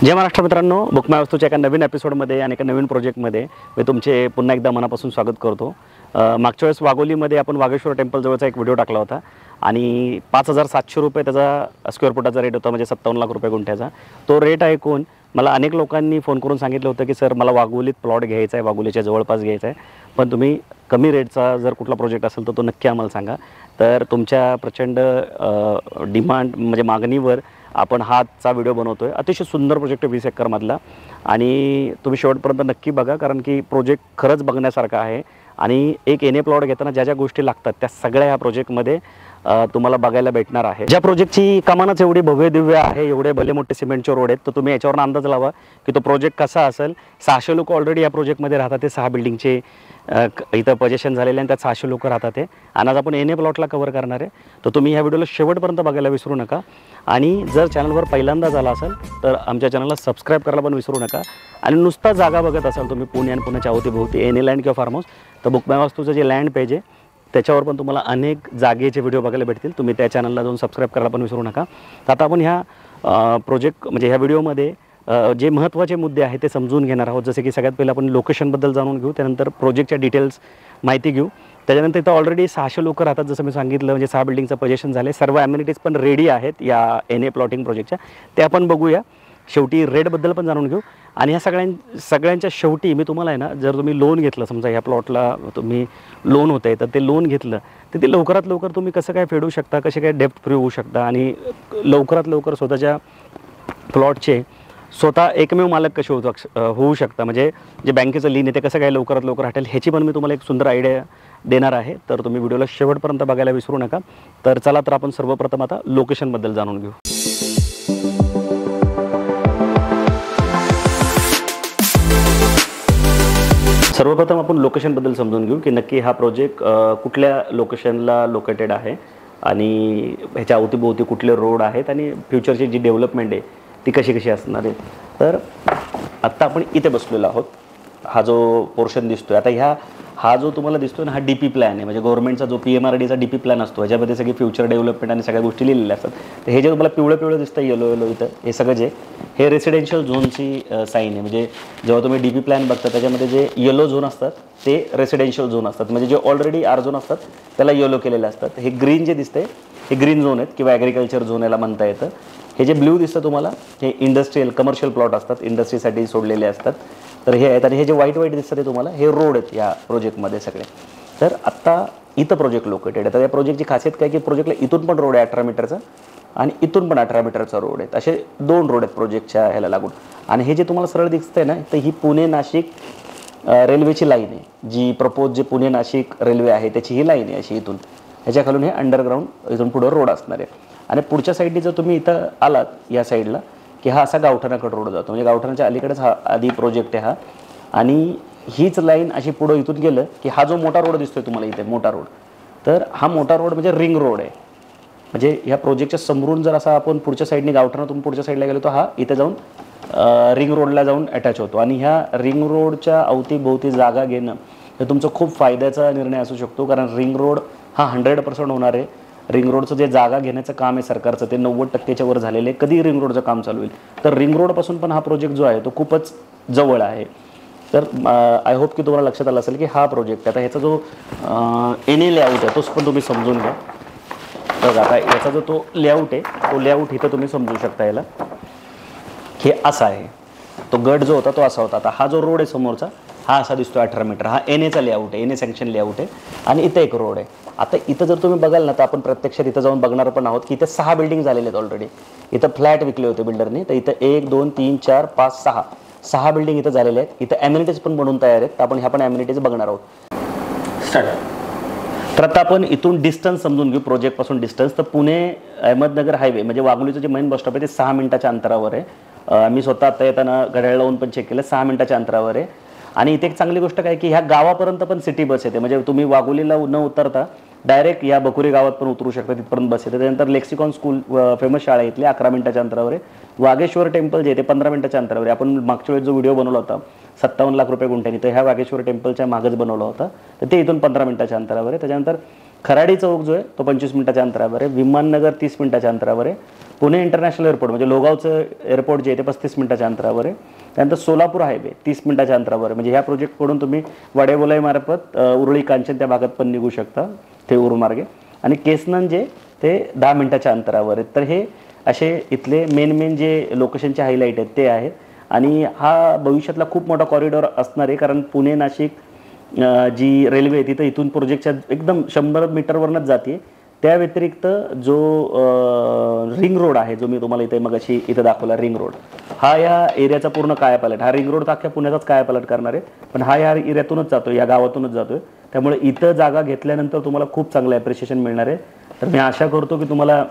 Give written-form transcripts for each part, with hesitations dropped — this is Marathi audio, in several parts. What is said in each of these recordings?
जय महाराष्ट्र मित्रांनो, बुक माय वास्तूच्या एका नवीन एपिसोडमध्ये आणि एका नवीन प्रोजेक्टमध्ये मी तुमचे पुन्हा एकदा मनापासून स्वागत करतो। मागच्या वेळेस वाघोलीमध्ये आपण वागेश्वर टेम्पल जवळचा एक व्हिडिओ टाकला होता आणि 5,700 रुपये त्याचा स्क्वेअर फुटाचा रेट होता, म्हणजे 57 लाख रुपये गुंठ्याचा तो रेट ऐकून मला अनेक लोकांनी फोन करून सांगितलं होतं की सर मला वाघोलीत प्लॉट घ्यायचा आहे, वाघोलीच्या जवळपास घ्यायचा आहे, पण तुम्ही कमी रेटचा जर कुठला प्रोजेक्ट असेल तर तो नक्की आम्हाला सांगा। तर तुमच्या प्रचंड डिमांड म्हणजे मागणीवर आपण हाचा व्हिडिओ बनवतोय। अतिशय सुंदर प्रोजेक्ट 20 एकरमधला आणि तुम्ही शेवटपर्यंत नक्की बघा, कारण की प्रोजेक्ट खरंच बघण्यासारखा आहे आणि एक एने प्लॉट घेताना ज्या ज्या गोष्टी लागतात त्या सगळ्या ह्या प्रोजेक्टमध्ये तुम्हाला बघायला भेटणार आहे। ज्या प्रोजेक्टची कमानच एवढी भव्य दिव्य आहे, एवढे भले मोठे सिमेंटचे रोड आहेत, तर तुम्ही याच्यावर अंदाज लावा की तो प्रोजेक्ट कसा असेल। 600 लोक ऑलरेडी या प्रोजेक्टमध्ये राहतात, ते 6 बिल्डिंगचे इथं पोझिशन झालेले आणि त्यात 600 लोक राहतात ते, आणि आज आपण एने प्लॉटला कव्हर करणार आहे। तर तुम्ही ह्या व्हिडिओला शेवटपर्यंत बघायला विसरू नका आणि जर चॅनलवर पहिल्यांदा झाला असेल तर आमच्या चॅनलला सबस्क्राईब करायला पण विसरू नका। आणि नुसता जागा बघत असाल तुम्ही पुणे आणि पुण्याच्या अवतीभोवती एने लँड किंवा फार्म हाऊस, तर बुक माय वास्तूचं जे लँड पेज आहे त्याच्यावर पण तुम्हाला अनेक जागेचे व्हिडिओ बघायला भेटतील, तुम्ही त्या चॅनलला जाऊन सबस्क्राईब करायला पण विसरू नका। तर आता आपण ह्या प्रोजेक्ट म्हणजे ह्या व्हिडिओमध्ये जे महत्त्वाचे मुद्दे आहेत ते समजून घेणार आहोत। जसे की सगळ्यात पहिलं आपण लोकेशनबद्दल जाणून घेऊ, त्यानंतर प्रोजेक्टच्या डिटेल्स माहिती घेऊ, त्याच्यानंतर इथं ऑलरेडी 600 लोक राहतात जसं मी सांगितलं, म्हणजे 6 बिल्डिंगचं पोझिशन झाले, सर्व ॲम्युनिटीज पण रेडी आहेत या एने प्लॉटिंग प्रोजेक्टच्या, ते आपण बघूया। शेवटी रेटबद्दल पण जाणून घेऊ आणि ह्या सगळ्यांच्या शेवटी मी तुम्हाला आहे ना, जर तुम्ही लोन घेतलं, समजा ह्या प्लॉटला तुम्ही लोन होतं आहे तर ते लोन घेतलं तर ते लवकरात लवकर तुम्ही कसं काय फेडू शकता, कसे काय डेप्थ फ्री होऊ शकता आणि लवकरात लवकर स्वतःच्या प्लॉटचे स्वतः एकमेव मालक कसे होऊ शकता, म्हणजे जे बँकेचं लिन आहे ते कसं काय लवकरात लवकर हटेल, ह्याची पण मी तुम्हाला एक सुंदर आयडिया देणार आहे। तर तुम्ही व्हिडिओला शेवटपर्यंत बघायला विसरू नका। तर चला, तर आपण सर्वप्रथम आता लोकेशनबद्दल जाणून घेऊ। सर्वप्रथम आपण लोकेशनबद्दल समजून घेऊ की नक्की हा प्रोजेक्ट कुठल्या लोकेशनला लोकेटेड आहे आणि ह्याच्या अवतीभोवती कुठले रोड आहेत आणि फ्युचरची जी डेव्हलपमेंट आहे ती कशी कशी असणार आहे। तर आत्ता आपण इथे बसलेलो आहोत, हा जो पोर्शन दिसतोय आता हा जो तुम्हाला दिसतोय ना, हा DP प्लॅन आहे, म्हणजे गव्हर्नमेंटचा जो PMRDचा DP प्लॅन असतो, ह्याच्यामध्ये सगळी फ्युचर डेव्हलपमेंट आणि सगळ्या गोष्टी लिहिलेल्या असतात। तर हे जे तुम्हाला पिवळं दिसतं येलो इथं, हे सगळं जे हे रेसिडेन्शियल झोनची साईन आहे, म्हणजे जेव्हा तुम्ही DP प्लॅन बघता त्याच्यामध्ये जे येलो झोन असतात ते रेसिडेन्शियल झोन असतात, म्हणजे जे ऑलरेडी R झोन असतात त्याला येलो केलेले असतात। हे ग्रीन जे दिसतंय हे ग्रीन झोन आहेत किंवा ॲग्रिकल्चर झोन याला म्हणता येतं। हे जे ब्ल्यू दिसतं तुम्हाला हे इंडस्ट्रियल कमर्शियल प्लॉट असतात, इंडस्ट्रीसाठी सोडलेले असतात। तर हे आहेत आणि हे जे व्हाईट दिसतं ते तुम्हाला हे रोड आहेत या प्रोजेक्टमध्ये सगळे। तर आत्ता इथं प्रोजेक्ट लोकेटेड आहे। तर या प्रोजेक्टची खासियत काय की प्रोजेक्टला इथून पण रोड आहे 18 मीटरचा आणि इथून पण 18 मीटरचा रोड आहे, असे 2 रोड आहेत प्रोजेक्टच्या ह्याला लागून। आणि हे जे तुम्हाला सरळ दिसतंय ना, तर ही पुणे नाशिक रेल्वेची लाईन आहे, जी प्रपोज जे पुणे नाशिक रेल्वे आहे त्याची ही लाईन आहे अशी इथून, ह्याच्या खालून हे अंडरग्राऊंड इथून पुढं रोड असणार आहे। आणि पुढच्या साईडने जर तुम्ही इथं आलात या साईडला की हा असा गावठाणाकडे रोड जातो, म्हणजे गावठाणाच्या अलीकडेच हा आधी प्रोजेक्ट आहे हा, आणि हीच लाईन अशी पुढं इथून गेलं की हा जो मोठा रोड दिसतोय तुम्हाला इथे मोठा रोड, तर हा मोठा रोड म्हणजे रिंग रोड आहे। म्हणजे ह्या प्रोजेक्टच्या समोरून जर असा आपण पुढच्या साईडने गावठाणातून पुढच्या साईडला गेलो तर हा इथे जाऊन रिंग रोडला जाऊन अटॅच होतो आणि ह्या रिंग रोडच्या अवतीभोवती जागा घेणं हे तुमचं खूप फायद्याचा निर्णय असू शकतो, कारण रिंग रोड हा 100% होणार आहे। रिंग रोडचं जे जागा घेण्याचं काम आहे सरकारचं ते 90%च्या वर झालेलं आहे। कधी रिंग रोडचं काम चालू होईल, तर रिंग रोडपासून पण हा प्रोजेक्ट जो आहे तो खूपच जवळ आहे। तर आय होप की तुम्हाला लक्षात आलं असेल की हा प्रोजेक्ट आता ह्याचा जो एने लेआउट आहे तोच पण तुम्ही समजून घ्या। तर आता याचा जो तो लेआउट आहे तो लेआउट इथं तुम्ही समजू शकता, याला हे असा आहे, तो गट जो होता तो असा होता। आता हा जो रोड आहे समोरचा हा असा दिसतो 18 मीटर, हा एनेचा लेआउट आहे, एने सँक्शन लेआउट आहे आणि इथं एक रोड आहे। आता इथं जर तुम्ही बघाल ना, तर आपण प्रत्यक्षात इथं जाऊन बघणार पण आहोत की इथं 6 बिल्डिंग झालेले आहेत ऑलरेडी। इथं फ्लॅट विकले होते बिल्डरने, तर इथं 1 2 3 4 5 6 बिल्डिंग इथं झालेले आहेत। इथं ॲम्युनिटीज पण बनवून तयार आहेत, तर आपण ह्या पण ॲम्युनिटीज बघणार आहोत। स्टार्ट। तर आता आपण इथून डिस्टन्स समजून घेऊ, प्रोजेक्टपासून डिस्टन्स। तर पुणे अहमदनगर हायवे म्हणजे वाघोलीचं जे मेन बस स्टॉप आहे ते 6 मिनिटाच्या अंतरावर आहे। मी स्वतः आता येताना घड्याळ लावून पण चेक केलं, 6 मिनिटाच्या अंतरावर आहे। आणि इथे एक चांगली गोष्ट काय की ह्या गावापर्यंत पण सिटी बस येते, म्हणजे तुम्ही वाघोलीला न उतरता डायरेक्ट या बकुरी गावात पण उतरू शकता, तिथपर्यंत बस येते। त्यानंतर लेक्सिकॉन स्कूल फेमस शाळा इथली 11 मिनिटाच्या अंतरावर आहे। वागेश्वर टेम्पल जे ते 15 मिनिटाच्या अंतरावर आहे। आपण मागच्या वेळेस जो व्हिडिओ बनवला होता 57 लाख रुपये गुंठ्यानी, तर ह्या वागेश्वर टेम्पलच्या मागच बनवला होता, तर ते इथून 15 मिनिटाच्या अंतरावर आहे। त्याच्यानंतर खराडी चौक जो आहे तो 25 मिनिटाच्या अंतरावर आहे, विमाननगर 30 मिनिटाच्या अंतरावर आहे, पुणे इंटरनॅशनल एअरपोर्ट म्हणजे लोगावचं एअरपोर्ट जे आहे ते 35 मिनिटाच्या अंतरावर आहे, त्यानंतर सोलापूर हायवे 30 मिनिटाच्या अंतरावर आहे. म्हणजे ह्या प्रोजेक्टकडून तुम्ही वडेबोलाई मार्फत उरळी कांचन त्या भागात पण निघू शकता ते मार्गे, आणि केसनन जे ते 10 मिनिटाच्या अंतरावर आहेत. तर हे असे इथले मेन जे लोकेशनचे हायलाईट आहेत ते आहेत. आणि हा भविष्यातला खूप मोठा कॉरिडॉर असणार आहे, कारण पुणे नाशिक जी रेल्वे आहे तिथं इथून प्रोजेक्टच्या एकदम 100 मीटरवरनंच जाते. त्या व्यतिरिक्त जो रिंग रोड आहे, जो मी तुम्हाला इथे मगाशी इथं दाखवला रिंग रोड, हा या एरियाचा पूर्ण कायापालट, हा रिंग रोड तर अख्ख्या पुण्याचाच कायापालट करणार आहे, पण हा या एरियातूनच जातो, या गावातूनच जातोय. त्यामुळे इथं जागा घेतल्यानंतर तुम्हाला खूप चांगलं ॲप्रिशिएशन मिळणार आहे. तर मी आशा करतो की तुम्हाला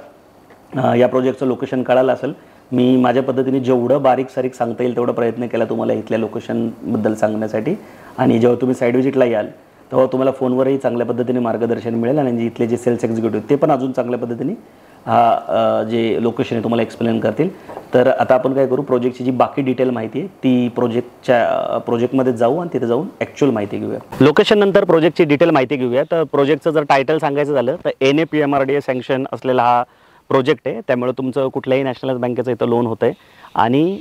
या प्रोजेक्टचं लोकेशन कळालं असेल. मी माझ्या पद्धतीने जेवढं बारीक सारीक सांगता येईल तेवढा प्रयत्न केला तुम्हाला इथल्या लोकेशनबद्दल सांगण्यासाठी. आणि जेव्हा तुम्ही साईड व्हिजिटला याल तेव्हा तुम्हाला फोनवरही चांगल्या पद्धतीने मार्गदर्शन मिळेल, आणि इथले जे सेल्स एक्झिक्युटिव्ह ते पण अजून चांगल्या पद्धतीने हा जे लोकेशन आहे तुम्हाला एक्सप्लेन करतील. तर आता आपण काय करू, प्रोजेक्टची जी बाकी डिटेल माहिती आहे ती प्रोजेक्टमध्ये जाऊ आणि तिथे जाऊन ॲक्च्युअल माहिती घेऊया. लोकेशन नंतर प्रोजेक्टची डिटेल माहिती घेऊया. तर प्रोजेक्टचं जर टायटल सांगायचं झालं तर NAPMRDA सँक्शन असलेला हा प्रोजेक्ट आहे. त्यामुळे तुमचं कुठल्याही नॅशनलाइज बँकेचं इथं लोन होतं आहे, आणि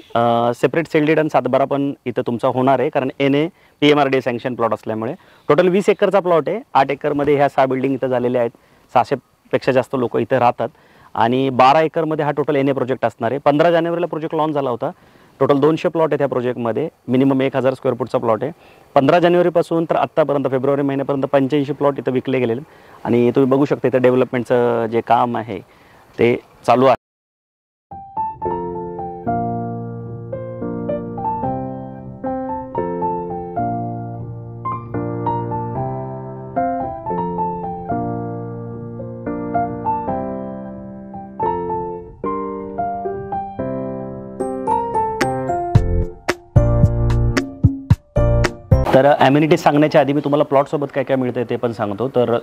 सेपरेट सेल डीड आणि 7/12 पण इथं तुमचा होणार आहे, कारण NAPMRDA सँक्शन प्लॉट असल्यामुळे. टोटल 20 एकरचा प्लॉट आहे. 8 एकरमध्ये ह्या 6 बिल्डिंग इथं झालेल्या आहेत. 600पेक्षा जास्त लोक इथं राहतात, आणि 12 एकरमध्ये हा टोटल NA प्रोजेक्ट असणार आहे. 15 जानेवारीला प्रोजेक्ट लॉन्च झाला होता. टोटल 200 प्लॉट आहे त्या प्रोजेक्टमध्ये. मिनिमम 1000 स्क्वेअर फूटचा प्लॉट आहे. 15 जानेवारीपासून तर आत्तापर्यंत फेब्रुवारी महिन्यापर्यंत 85 प्लॉट इथं विकले गेलेले, आणि तुम्ही बघू शकता इथं डेव्हलपमेंटचं जे काम आहे ते चालू आहे. तर ॲम्युनिटीज सांगण्याच्या आधी मी तुम्हाला प्लॉटसोबत काय काय मिळतं ते पण सांगतो. तर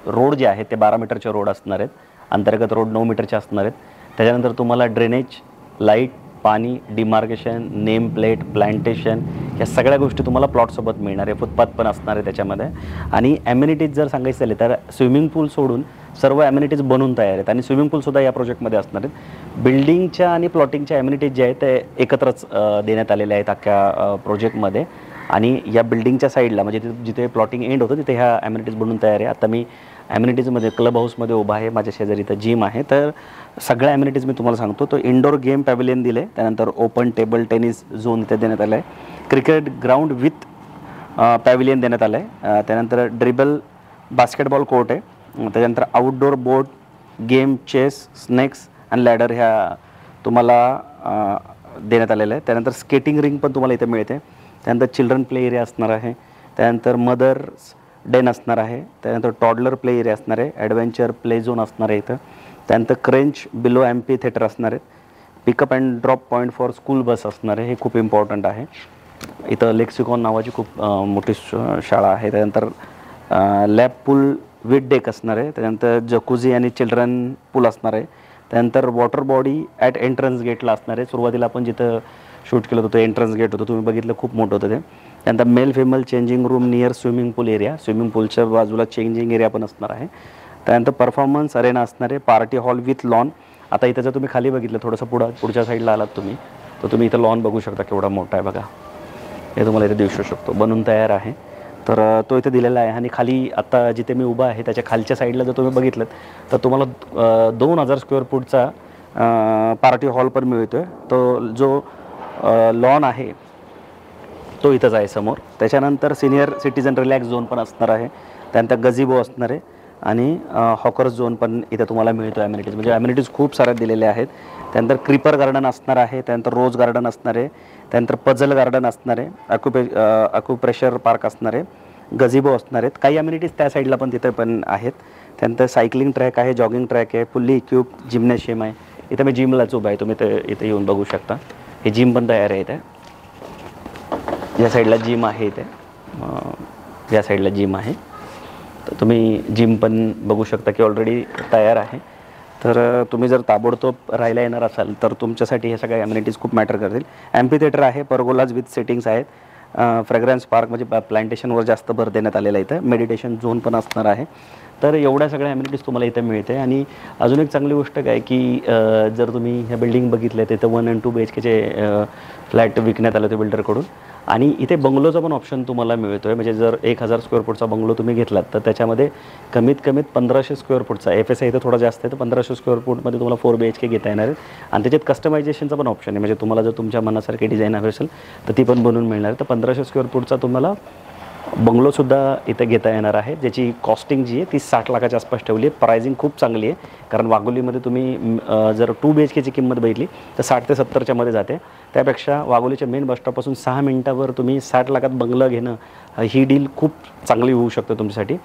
रोड जे आहेत ते 12 मीटरचे रोड असणार आहेत. अंतर्गत रोड 9 मीटरचे असणार आहेत. त्याच्यानंतर तुम्हाला ड्रेनेज, लाईट, पाणी, डिमार्केशन, नेम प्लेट, प्लांटेशन, या सगळ्या गोष्टी तुम्हाला प्लॉटसोबत मिळणार आहे. फुटपाथ पण असणार आहे त्याच्यामध्ये. आणि ॲम्युनिटीज जर सांगायचं झाले तर स्विमिंग पूल सोडून सर्व ॲम्युनिटीज बनवून तयार आहेत, आणि स्विमिंग पूलसुद्धा या प्रोजेक्टमध्ये असणार आहेत. बिल्डिंगच्या आणि प्लॉटिंगच्या ॲम्युनिटीज जे आहेत ते एकत्रच देण्यात आलेले आहेत अख्ख्या प्रोजेक्टमध्ये. आणि या बिल्डिंगच्या साईडला म्हणजे जिथे प्लॉटिंग एंड होतं तिथे ह्या ॲम्युनिटीज बनवून तयार आहे. आता मी ॲम्युनिटीजमध्ये क्लब हाऊसमध्ये उभा आहे. माझ्या शेजारी इथं जिम आहे. तर सगळ्या ॲम्युनिटीज मी तुम्हाला सांगतो. तो इंडोर गेम पॅव्हिलियन दिले, त्यानंतर ओपन टेबल टेनिस झोन इथे देण्यात आलं आहे. क्रिकेट ग्राउंड विथ पॅव्हिलियन देण्यात आलं आहे. त्यानंतर ड्रिबल बास्केटबॉल कोर्ट आहे. त्याच्यानंतर outdoor board game, chess, snakes आणि लॅडर ह्या तुम्हाला देण्यात आलेलं आहे. त्यानंतर स्केटिंग रिंग पण तुम्हाला इथे मिळते. त्यानंतर चिल्ड्रन प्ले एरिया असणार आहे. त्यानंतर मदर्स डेन असणार आहे. त्यानंतर टॉडलर प्ले एरिया असणार आहे. ॲडव्हेंचर प्ले झोन असणार आहे इथं. त्यानंतर क्रेंच बिलो ॲम्पी थिएटर असणार आहेत. Pickup and drop point for school bus असणार आहे. हे खूप इम्पॉर्टंट आहे. इथं लेक्सिकॉन नावाची खूप मोठी शाळा आहे. त्यानंतर लॅब पूल विथ डेक असणार आहे. त्यानंतर जकुझी आणि चिल्ड्रन पूल असणार आहे. त्यानंतर वॉटर बॉडी ॲट एंट्रन्स गेटला असणार आहे. सुरुवातीला आपण जिथं शूट केलं होतं एंट्रन्स गेट होतं, तुम्ही बघितलं खूप मोठं होतं ते. त्यानंतर male female changing room near swimming pool area, swimming पूलच्या बाजूला चेंजिंग एरिया पण असणार आहे. त्यानंतर परफॉर्मन्स अरेना असणार आहे. Party hall with lawn. आता इथं जर तुम्ही खाली बघितलं थोडंसं पुढच्या साईडला आलात तुम्ही तर तुम्ही इथं लॉन बघू शकता केवढा मोठा आहे बघा. हे तुम्हाला इथे दिसू शकतो, बनून तयार आहे. तर तो इथे दिलेला आहे. आणि खाली आता जिथे मी उभा आहे त्याच्या खालच्या साईडला जर तुम्ही बघितलं तर तुम्हाला 2000 स्क्वेअर फूटचा पार्टी हॉल पण मिळतो आहे. तो जो लॉन आहे तो इथंच आहे समोर. त्याच्यानंतर सिनियर सिटीजन रिलॅक्स झोन पण असणार आहे. त्यानंतर गझिबो असणार आहे, आणि हॉकर्स झोन पण इथं तुम्हाला मिळतो. ॲम्युनिटीज म्हणजे ॲम्युनिटीज खूप साऱ्या दिलेल्या आहेत. त्यानंतर क्रीपर गार्डन असणार आहे. त्यानंतर रोज गार्डन असणार आहे. त्यानंतर पझल गार्डन असणार आहे. अक्युप्रेशर पार्क असणार आहे. गझिबो असणार आहेत. काही ॲम्युनिटीज त्या साईडला पण तिथे पण आहेत. त्यानंतर सायकलिंग ट्रॅक आहे, जॉगिंग ट्रॅक आहे, फुल्ली इक्विप जिम्नॅशियम आहे. इथं मी जिमलाच उभा आहे, तुम्ही इथे येऊन बघू शकता. हे जिम पण तयार आहे. इथे या साईडला जिम आहे. इथे या साईडला जिम आहे. तर तुम्ही जिम पण बघू शकता की ऑलरेडी तयार आहे. तर तुम्ही जर ताबडतोब राहायला येणार असाल तर तुमच्यासाठी हे सगळ्या ॲम्युनिटीज खूप मॅटर करतील. ॲम्पी थिएटर आहे, परगोलाज विथ सेटिंग्स आहेत. फ्रेग्रन्स पार्क म्हणजे प्लांटेशनवर जास्त भर देण्यात आलेला आहे. इथं मेडिटेशन झोन पण असणार आहे. तर एवढ्या सगळ्या ॲम्युनिटीज तुम्हाला इथे मिळते. आणि अजून एक चांगली गोष्ट काय की जर तुम्ही ह्या बिल्डिंग बघितल्या तर इथं 1 and 2 BHKचे फ्लॅट विकण्यात आले होते बिल्डरकडून. आणि इथे बंगलोचा पण ऑप्शन तुम्हाला मिळतो आहे. म्हणजे जर 1000 स्क्वेअर फूटचा बंगलो तुम्ही घेतलात तर त्याच्यामध्ये कमीत कमीत 1500 स्क्वेअर फूटचा, FSI इथं थोडा जास्त आहे, तर 1500 स्क्वेअर फूटमध्ये तुम्हाला 4 BHK घेता येणार आहे. आणि त्याच्यात कस्टमायझेशनचा पण ऑप्शन आहे. म्हणजे तुम्हाला जर तुमच्या मनासारखी डिझाईन हवी असेल तर ती पण बनवून मिळणार आहे. तर 1500 स्क्वेअर फूटचा तुम्हाला बंगलोसुद्धा इथं घेता येणार आहे, ज्याची कॉस्टिंग जी आहे ती 60 लाखाच्या आसपास ठेवली आहे. प्रायझिंग खूप चांगली आहे, कारण वाघोलीमध्ये तुम्ही जर 2 BHKची किंमत बघितली तर 60 ते 70च्या मध्ये जाते. त्यापेक्षा वाघोलीच्या मेन बसस्टॉपपासून 6 मिनिटावर तुम्ही 60 लाखात बंगला घेणं ही डील खूप चांगली होऊ शकते तुमच्यासाठी.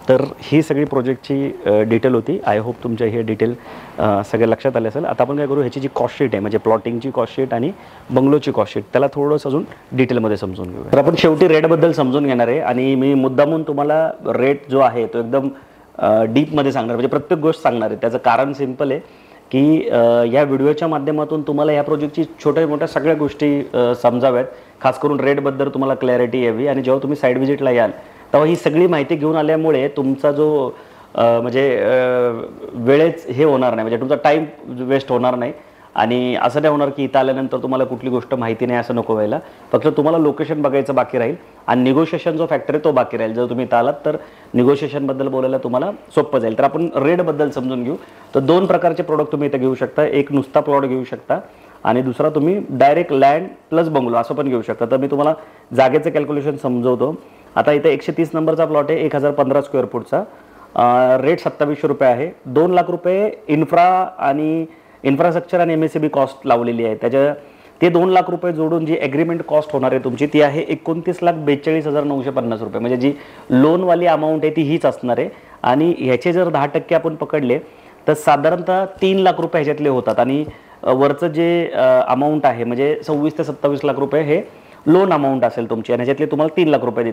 तर ही सगळी प्रोजेक्टची डिटेल होती. आय होप तुमच्या हे डिटेल सगळे लक्षात आले असेल. आता आपण काय करू, ह्याची जी कॉस्ट शीट आहे म्हणजे प्लॉटिंगची कॉस्ट शीट आणि बंगलोची कॉस्ट शीट त्याला थोडंसं अजून डिटेलमध्ये समजून घेऊ. तर आपण शेवटी रेटबद्दल समजून घेणार आहे. आणि मी मुद्दामून तुम्हाला रेट जो आहे तो एकदम डीपमध्ये सांगणार, म्हणजे प्रत्येक गोष्ट सांगणार आहे. त्याचं कारण सिम्पल आहे की या व्हिडिओच्या माध्यमातून तुम्हाला या प्रोजेक्टची छोट्या मोठ्या सगळ्या गोष्टी समजाव्यात. खास करून रेटबद्दल तुम्हाला क्लॅरिटी यावी. आणि जेव्हा तुम्ही साईड व्हिजिटला याल तेव्हा ही सगळी माहिती घेऊन आल्यामुळे तुमचा जो म्हणजे वेळेच हे होणार नाही, म्हणजे तुमचा टाईम वेस्ट होणार नाही. आणि असं नाही होणार की इथं आल्यानंतर तुम्हाला कुठली गोष्ट माहिती नाही, असं नको व्हायला. फक्त तुम्हाला लोकेशन बघायचं बाकी राहील आणि निगोशिएशन जो फॅक्टर आहे तो बाकी राहील. जर तुम्ही इथं आलात तर निगोशिएशनबद्दल बोलायला तुम्हाला सोपं जाईल. तर आपण रेटबद्दल समजून घेऊ. तर 2 प्रकारचे प्रोडक्ट तुम्ही इथं घेऊ शकता. एक नुसता प्लॉट घेऊ शकता आणि दुसरा तुम्ही डायरेक्ट लँड प्लस बंगलो असं पण घेऊ शकता. तर मी तुम्हाला जागेचं कॅल्क्युलेशन समजवतो. आता इथे 130 नंबरचा प्लॉट आहे, 1015 स्क्वेअर फूटचा. रेट 2700 रुपये आहे. 2 लाख रुपये इन्फ्रास्ट्रक्चर आणि MSCB कॉस्ट लावलेली आहे. ते 2 लाख रुपये जोडून जी ॲग्रीमेंट कॉस्ट होणार आहे तुमची ती आहे 29,42,950 रुपये. म्हणजे जी लोनवाली अमाऊंट आहे ती हीच असणार आहे. आणि ह्याचे जर 10% आपण पकडले तर साधारणतः 3 लाख रुपये ह्याच्यातले होतात. आणि वरचं जे अमाऊंट आहे म्हणजे 26 ते 27 लाख रुपये हे लोन अमाऊंट असेल तुमची. आणि ह्याच्यातले तुम्हाला 3 लाख रुपये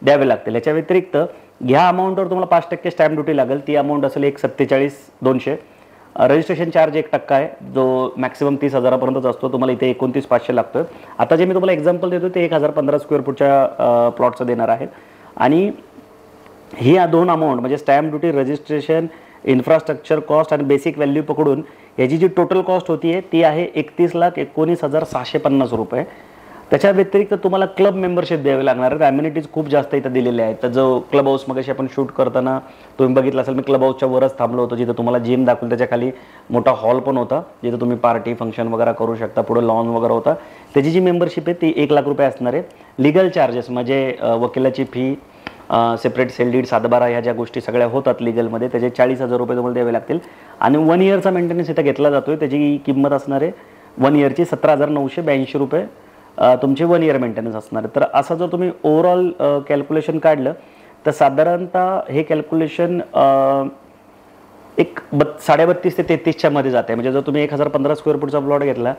द्यावे लागतील. याच्या व्यतिरिक्त ह्या अमाऊंटवर तुम्हाला 5% स्टॅम्प ड्युटी लागेल. ती अमाऊंट असेल 1,47,200. रजिस्ट्रेशन चार्ज 1% आहे, जो मॅक्सिमम 30,000पर्यंतच असतो. तुम्हाला इथे 29,500 लागतो. आता जे मी तुम्हाला एक्झाम्पल देतो ते 1015 स्क्वेअर फूटच्या प्लॉटचं देणार आहे. आणि ही 2 अमाऊंट म्हणजे stamp duty, registration, infrastructure cost आणि बेसिक व्हॅल्यू पकडून याची जी टोटल कॉस्ट होती आहे ती आहे 31,19,650 रुपये. त्याच्या व्यतिरिक्त तुम्हाला क्लब मेंबरशिप द्यावी लागणार आहे. ॲम्युनिटीज खूप जास्त इथं दिलेले आहेत. तर जो क्लब हाऊस मगाशी आपण शूट करताना तुम्ही बघितलं असेल, मी क्लब हाऊसच्या वरच थांबलो होतो, जिथं तुम्हाला जिम दाखवलं. त्याच्या खाली मोठा हॉल पण होता जिथं तुम्ही पार्टी फंक्शन वगैरे करू शकता. पुढे लॉन वगैरे होता. त्याची जी मेंबरशिप आहे ती 1 लाख रुपये असणार आहे. लिगल चार्जेस म्हणजे वकिलाची फी, सेपरेट सेल डीड, 7/12 ह्या ज्या गोष्टी सगळ्या होतात लिगलमध्ये त्याचे 40,000 रुपये तुम्हाला द्यावे लागतील. आणि 1 इयरचा मेंटेनन्स इथं घेतला जातो आहे. त्याची किंमत असणार आहे 1 इयरची 17,982 रुपये तुमचे 1 इयर मेंटेनन्स असणार आहे. तर असं जर तुम्ही ओव्हरऑल कॅल्क्युलेशन काढलं तर साधारणतः हे कॅल्क्युलेशन एक 32 ते 33च्या मध्ये जाते. म्हणजे जर तुम्ही 1015 स्क्वेअर फूटचा प्लॉट घेतला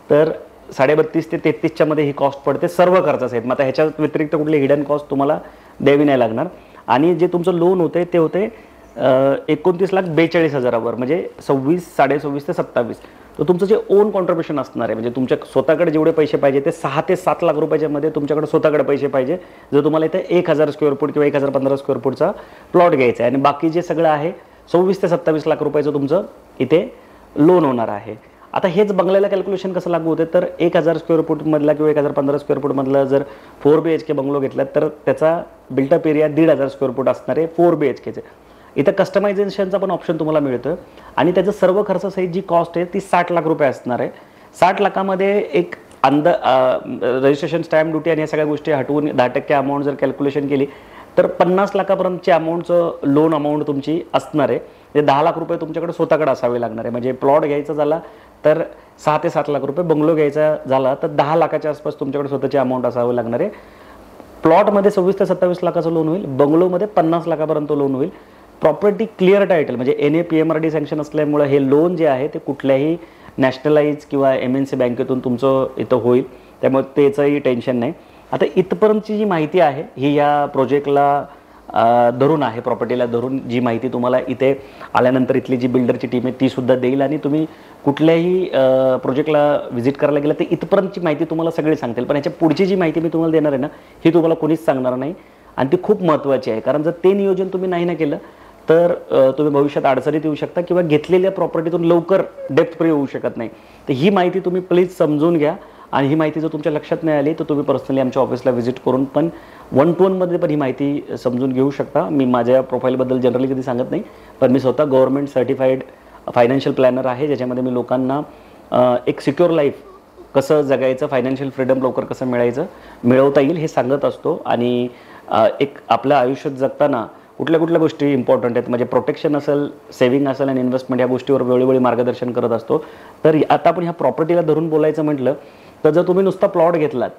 तर 32 ते 33च्या मध्ये ही कॉस्ट पडते सर्व खर्चास आहेत. मग आता ह्याच्या व्यतिरिक्त कुठली हिडन कॉस्ट तुम्हाला द्यावी नाही लागणार. आणि जे तुमचं लोन होते ते होते 29,42,000वर म्हणजे 26 ते 27. तर तुमचं जे ओन कॉन्ट्रिब्युशन असणार आहे म्हणजे तुमच्या स्वतःकडे जेवढे पैसे पाहिजे ते 6 ते 7 लाख रुपयाच्या मध्ये तुमच्याकडे स्वतःकडे पैसे पाहिजे. जर तुम्हाला इथे 1000 स्क्वेअर फूट किंवा 1015 स्क्वेअर फूटचा प्लॉट घ्यायचा आहे. आणि बाकी जे सगळं आहे 26 ते 27 लाख रुपयाचं तुमचं इथे लोन होणार आहे. आता हेच बंगल्याला कॅल्क्युलेशन कसं लागू होते तर 1000 स्क्वेअर फूटमधला किंवा 1015 स्क्वेअर फूटमधला जर 4 BHK बंगलो घेतला तर त्याचा बिल्टअप एरिया 1,500 स्क्वेअर फूट असणार आहे 4 BHKचे. इथं कस्टमायझेशनचा पण ऑप्शन तुम्हाला मिळतं. आणि त्याचं सर्व खर्चासहित जी कॉस्ट आहे ती 60 लाख रुपये असणार आहे. 60 लाखामध्ये एक रजिस्ट्रेशन, स्टॅम्प ड्युटी आणि या सगळ्या गोष्टी हटवून 10% अमाऊंट जर कॅल्क्युलेशन केली तर 50 लाखापर्यंतची अमाऊंटचं लोन अमाऊंट तुमची असणार आहे. म्हणजे 10 लाख रुपये तुमच्याकडे स्वतःकडे असावे लागणार आहे. म्हणजे प्लॉट घ्यायचा झाला तर 6 ते 7 लाख रुपये, बंगलो घ्यायचा झाला तर 10 लाखाच्या आसपास तुमच्याकडे स्वतःची अमाऊंट असावी लागणार आहे. प्लॉटमध्ये 26 ते 27 लाखाचं लोन होईल, बंगलोमध्ये 50 लाखापर्यंत लोन होईल. प्रॉपर्टी क्लिअर टायटल म्हणजे NAPMRD सँक्शन असल्यामुळे हे लोन जे आहे ते कुठल्याही नॅशनलाइज किंवा MNC बँकेतून तुमचं इथं होईल. त्यामुळे त्याचंही टेन्शन नाही. आता इथपर्यंतची जी माहिती आहे ही या प्रोजेक्टला धरून आहे, प्रॉपर्टीला धरून जी माहिती तुम्हाला इथे आल्यानंतर इथली जी बिल्डरची टीम आहे ती सुद्धा देईल आणि तुम्ही कुठल्याही प्रोजेक्टला व्हिजिट करायला गेलं तर इथपर्यंतची माहिती तुम्हाला सगळी सांगतील. पण ह्याच्या पुढची जी माहिती मी तुम्हाला देणार आहे ना ही तुम्हाला कोणीच सांगणार नाही आणि ती खूप महत्त्वाची आहे. कारण जर ते नियोजन तुम्ही नाही ना केलं तर तुम्ही भविष्यात अडचणीत येऊ शकता किंवा घेतलेल्या प्रॉपर्टीतून लवकर डेप्थ फ्री होऊ शकत नाही. तर ही माहिती तुम्ही प्लीज समजून घ्या आणि ही माहिती जर तुमच्या लक्षात नाही आली तर तुम्ही पर्सनली आमच्या ऑफिसला व्हिजिट करून पण 1-to-1 मध्ये पण ही माहिती समजून घेऊ शकता. मी माझ्या प्रोफाईलबद्दल जनरली कधी सांगत नाही, पण मी स्वतः गव्हर्नमेंट सर्टिफाईड फायनान्शियल प्लॅनर आहे, ज्याच्यामध्ये मी लोकांना एक सिक्युअर लाईफ कसं जगायचं, फायनान्शियल फ्रीडम लवकर कसं मिळवता येईल हे सांगत असतो. आणि एक आपलं आयुष्यात जगताना कुठल्या कुठल्या गोष्टी इम्पॉर्टंट आहेत म्हणजे प्रोटेक्शन असेल, सेव्हिंग असेल आणि इन्व्हेस्टमेंट या गोष्टीवर वेळोवेळी मार्गदर्शन करत असतो. तर आता आपण ह्या प्रॉपर्टीला धरून बोलायचं म्हटलं तर जर तुम्ही नुसता प्लॉट घेतलात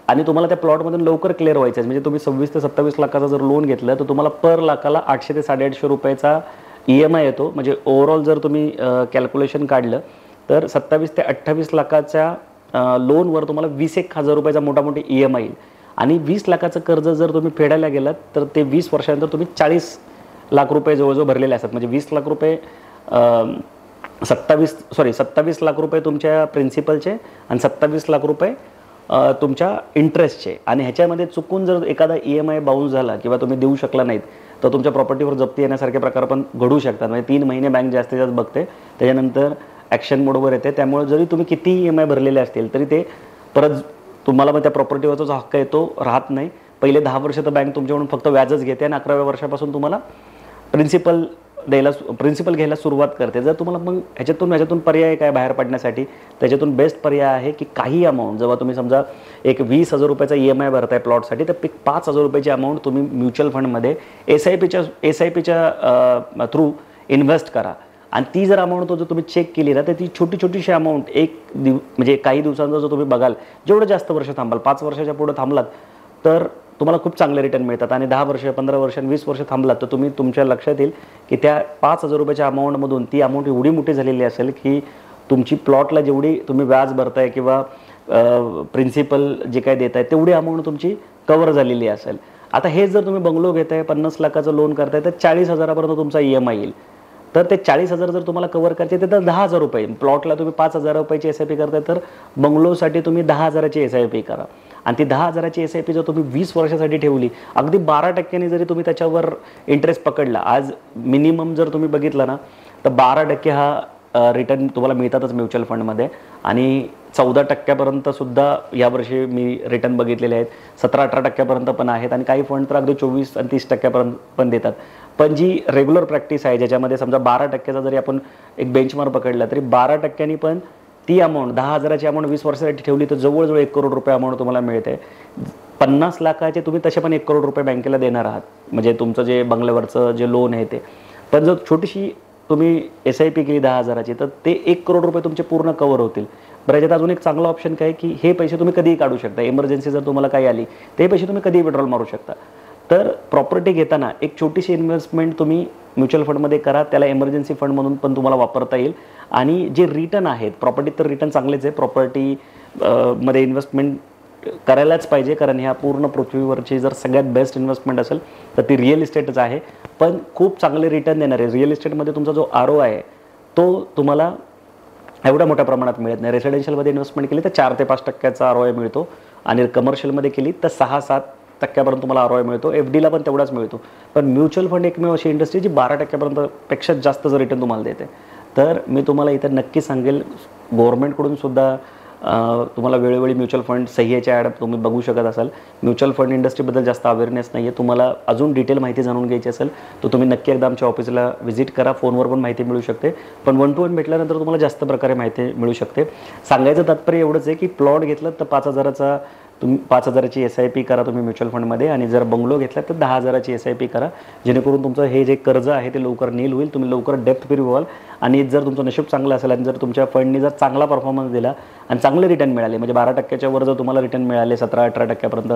आणि तुम्हाला त्या प्लॉटमधून लवकर क्लिअर व्हायचं आहे म्हणजे तुम्ही 26 ते 27 लाखाचा जर लोन घेतलं तर तुम्हाला पर लाखाला 800 ते 850 रुपयाचा EMI येतो. म्हणजे ओव्हरऑल जर तुम्ही कॅल्क्युलेशन काढलं तर 27 ते 28 लाखाच्या लोनवर तुम्हाला 20,000 रुपयाचा मोठामोठी EMI येईल. आणि 20 लाखाचं कर्ज जर तुम्ही फेडायला गेलात तर ते 20 वर्षानंतर तुम्ही 40 लाख रुपये जवळजवळ भरलेले असतात. म्हणजे 20 लाख रुपये 27 लाख रुपये तुमच्या प्रिन्सिपलचे आणि 27 लाख रुपये तुमच्या इंटरेस्टचे. आणि ह्याच्यामध्ये चुकून जर एखादा EMI बाउन्स झाला किंवा तुम्ही देऊ शकला नाहीत तर तुमच्या प्रॉपर्टीवर जप्ती येण्यासारखे प्रकार पण घडू शकतात. म्हणजे 3 महिने बँक जास्तीत जास्त बघते, त्याच्यानंतर ॲक्शन मोडवर येते. त्यामुळे जरी तुम्ही किती EMI भरलेले असतील तरी ते परत तुम्हाला मग त्या प्रॉपर्टीवरचा जो हक्क आहे तो राहत नाही. पहिले 10 वर्ष तर बँक तुमच्याकडून फक्त व्याजच घेते आणि 11व्या वर्षापासून तुम्हाला प्रिन्सिपल घ्यायला सुरुवात करते. जर तुम्हाला मग ह्याच्यातून पर्याय काय बाहेर पडण्यासाठी, त्याच्यातून बेस्ट पर्याय आहे की काही अमाऊंट जेव्हा तुम्ही समजा एक 20,000 रुपयाचा EMI भरताय प्लॉटसाठी तर 5,000 रुपयाची अमाऊंट तुम्ही म्युच्युअल फंडमध्ये SIPच्या थ्रू इन्व्हेस्ट करा. आणि ती जर अमाऊंट जर तुम्ही चेक केली ना तर ती छोटीशी अमाऊंट म्हणजे काही दिवसांचा जर तुम्ही बघाल जेवढं जास्त वर्ष थांबाल 5 वर्षाच्या पुढे थांबलात तर तुम्हाला खूप चांगले रिटर्न मिळतात. आणि 10 वर्ष 15 वर्ष 20 वर्ष थांबलात तर तुम्ही तुमच्या लक्षात येईल की त्या 5,000 रुपयाच्या अमाऊंटमधून ती अमाऊंट एवढी मोठी झालेली असेल की तुमची प्लॉटला जेवढी तुम्ही व्याज भरताय किंवा प्रिन्सिपल जे काय देताय तेवढी अमाऊंट तुमची कव्हर झालेली असेल. आता हे जर तुम्ही बंगलो घेताय 50 लाखाचं लोन करताय तर 40,000पर्यंत तुमचा EMI येईल. तर ते 40,000 जर तुम्हाला कव्हर करायचे तर 10,000 रुपये, प्लॉटला तुम्ही 5,000 रुपयाची SIP करताय तर बंगलोसाठी तुम्ही 10,000ची SIP करा. आणि ती 10,000ची SIP जर तुम्ही 20 वर्षासाठी ठेवली अगदी 12% जरी तुम्ही त्याच्यावर इंटरेस्ट पकडला, आज मिनिमम जर तुम्ही बघितलं ना तर 12% हा रिटर्न तुम्हाला मिळतातच म्युच्युअल फंडमध्ये. आणि 14% सुद्धा यावर्षी मी रिटर्न बघितलेले आहेत, 17-18% पण आहेत आणि काही फंड तर अगदी 24 आणि 30% पण देतात. पण जी रेग्युलर प्रॅक्टिस आहे ज्याच्यामध्ये समजा 12%चा जरी आपण एक बेंचमार्क पकडला तरी 12%नी पण ती अमाऊंट 10,000ची अमाऊंट 20 वर्षासाठी ठेवली तर जवळजवळ 1 करोड रुपये अमाऊंट तुम्हाला मिळते. 50 लाखाचे तुम्ही तसे पण 1 करोड रुपये बँकेला देणार आहात म्हणजे तुमचं जे बंगल्यावरचं जे लोन आहे ते. पण जर छोटीशी तुम्ही SIP केली 10,000ची तर ते 1 करोड रुपये तुमचे पूर्ण कव्हर होतील. बरं, याच्यात अजून एक चांगला ऑप्शन काय की हे पैसे तुम्ही कधीही काढू शकता. इमर्जन्सी जर तुम्हाला काही आली ते पैसे तुम्ही कधीही विड्रॉल मारू शकता. तर प्रॉपर्टी घेताना एक छोटीशी इन्व्हेस्टमेंट तुम्ही म्युच्युअल फंडमध्ये करा, त्याला इमर्जन्सी फंड म्हणून पण तुम्हाला वापरता येईल. आणि जे रिटर्न आहेत प्रॉपर्टीत तर रिटर्न चांगलेच आहे, प्रॉपर्टी मध्ये इन्व्हेस्टमेंट करायलाच पाहिजे कारण ह्या पूर्ण पृथ्वीवरची जर सगळ्यात बेस्ट इन्व्हेस्टमेंट असेल तर ती रिअल इस्टेटच आहे. पण खूप चांगले रिटर्न देणार आहे. रिअल इस्टेटमध्ये तुमचा जो ROI आहे तो तुम्हाला एवढ्या मोठ्या प्रमाणात मिळत नाही. रेसिडेन्शियलमध्ये इन्व्हेस्टमेंट केली तर 4 ते 5% ROI मिळतो आणि कमर्शियलमध्ये केली तर 6-7% तुम्हाला ROI मिळतो. FDला पण तेवढाच मिळतो. पण म्युच्युअल फंड एकमेव अशी इंडस्ट्री जी 12% पेक्षा जास्त जर रिटर्न तुम्हाला देते. तर मी तुम्हाला इथं नक्की सांगेल गव्हर्नमेंटकडून सुद्धा तुम्हाला वेळोवेळी म्युच्युअल फंड सह्याच्या ॲड तुम्ही बघू शकत असाल. म्युच्युअल फंड इंडस्ट्रीबद्दल जास्त अवेअरनेस नाही आहे. तुम्हाला अजून डिटेल माहिती जाणून घ्यायची असेल तर तुम्ही नक्की एकदा आमच्या ऑफिसला व्हिजिट करा. फोनवर पण माहिती मिळू शकते, पण 1-to-1 भेटल्यानंतर तुम्हाला जास्त प्रकारे माहिती मिळू शकते. सांगायचं तात्पर्य एवढंच आहे की प्लॉट घेतलं तर 5,000ची SIP करा तुम्ही म्युच्युअल फंडमध्ये आणि जर बंगलो घेतला तर 10,000ची SIP करा, जेणेकरून तुमचं हे जे कर्ज आहे ते लवकर नील होईल, तुम्ही लवकर डेप्थ फ्री व्हाल. आणि जर तुमचं नशीब चांगलं असेल आणि जर तुमच्या फंडनी जर चांगला परफॉर्मन्स दिला आणि चांगले रिटर्न मिळाले म्हणजे 12%च्या वर जर तुम्हाला रिटर्न मिळाले 17-18%पर्यंत,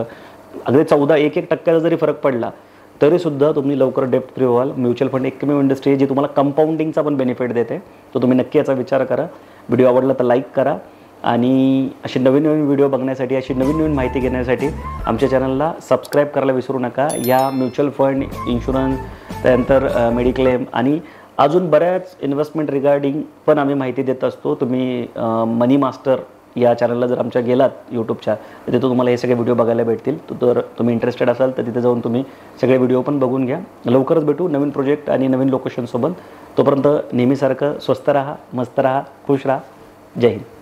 अगदी 14-1% जरी फरक पडला तरीसुद्धा तुम्ही लवकर डेप्थ फ्री व्हाल. म्युच्युअल फंड एकमेव इंडस्ट्री आहे जी तुम्हाला कंपाऊंडिंगचा पण बेनिफिट देते. तर तुम्ही नक्की याचा विचार करा. व्हिडिओ आवडला तर लाईक करा आणि अशी नवीन नवीन व्हिडिओ बघण्यासाठी, अशी नवीन नवीन माहिती घेण्यासाठी आमच्या चॅनलला सबस्क्राईब करायला विसरू नका. या म्युच्युअल फंड, इन्शुरन्स, त्यानंतर मेडिक्लेम आणि अजून बऱ्याच इन्व्हेस्टमेंट रिगार्डिंग पण आम्ही माहिती देत असतो. तुम्ही मनी मास्टर या चॅनलला जर आमच्या गेलात यूट्यूबच्या, तर तिथं तुम्हाला हे सगळे व्हिडिओ बघायला भेटतील. तर तुम्ही इंटरेस्टेड असाल तर तिथे जाऊन तुम्ही सगळे व्हिडिओ पण बघून घ्या. लवकरच भेटू नवीन प्रोजेक्ट आणि नवीन लोकेशनसोबत. तोपर्यंत नेहमीसारखं स्वस्त राहा, मस्त राहा, खुश राहा. जय हिंद.